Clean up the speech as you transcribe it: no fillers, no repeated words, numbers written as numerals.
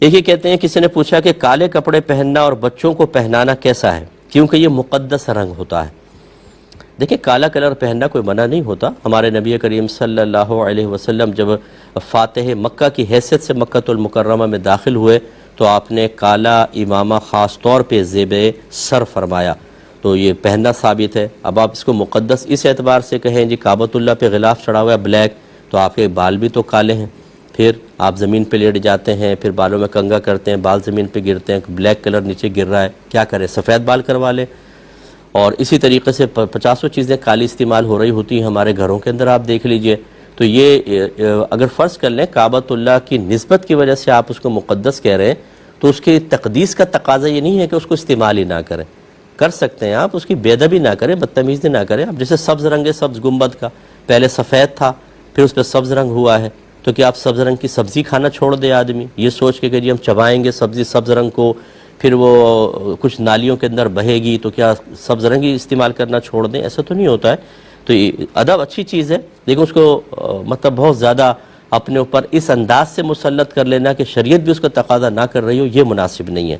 ایک یہ کہتے ہیں کسی نے پوچھا کہ کالے کپڑے پہننا اور بچوں کو پہنانا کیسا ہے، کیونکہ یہ مقدس رنگ ہوتا ہے۔ دیکھیں کالا کلر پہننا کوئی منع نہیں ہوتا، ہمارے نبی کریم صلی اللہ علیہ وسلم جب فاتح مکہ کی حیثیت سے مکہ المکرمہ میں داخل ہوئے تو آپ نے کالا امامہ خاص طور پہ زیب سر فرمایا، تو یہ پہننا ثابت ہے۔ اب آپ اس کو مقدس اس اعتبار سے کہیں جی کعبۃ اللہ پہ غلاف چڑھا ہوا ہے بلیک، تو آپ کے بال بھی تو کالے ہیں، پھر آپ زمین پہ لیٹ جاتے ہیں، پھر بالوں میں کنگھا کرتے ہیں، بال زمین پہ گرتے ہیں، بلیک کلر نیچے گر رہا ہے، کیا کریں سفید بال کروا لیں۔ اور اسی طریقے سے 50 چیزیں کالی استعمال ہو رہی ہوتی ہیں ہمارے گھروں کے اندر، آپ دیکھ لیجئے۔ تو یہ اگر فرض کر لیں کعبۃ اللہ کی نسبت کی وجہ سے آپ اس کو مقدس کہہ رہے ہیں، تو اس کی تقدیس کا تقاضا یہ نہیں ہے کہ اس کو استعمال ہی نہ کریں، کر سکتے ہیں آپ، اس کی بے ادبی نہ کریں، بدتمیزی نہ کریں۔ اب جیسے سبز رنگ ہے سبز گنبد کا، پہلے سفید تھا پھر اس پہ سبز رنگ ہوا ہے، تو کیا آپ سبز رنگ کی سبزی کھانا چھوڑ دے آدمی یہ سوچ کے کہ جی ہم چبائیں گے سبزی سبز رنگ کو، پھر وہ کچھ نالیوں کے اندر بہے گی تو کیا سبز رنگ ہی استعمال کرنا چھوڑ دیں؟ ایسا تو نہیں ہوتا ہے۔ تو یہ ادب اچھی چیز ہے، لیکن اس کو مطلب بہت زیادہ اپنے اوپر اس انداز سے مسلط کر لینا کہ شریعت بھی اس کا تقاضا نہ کر رہی ہو، یہ مناسب نہیں ہے۔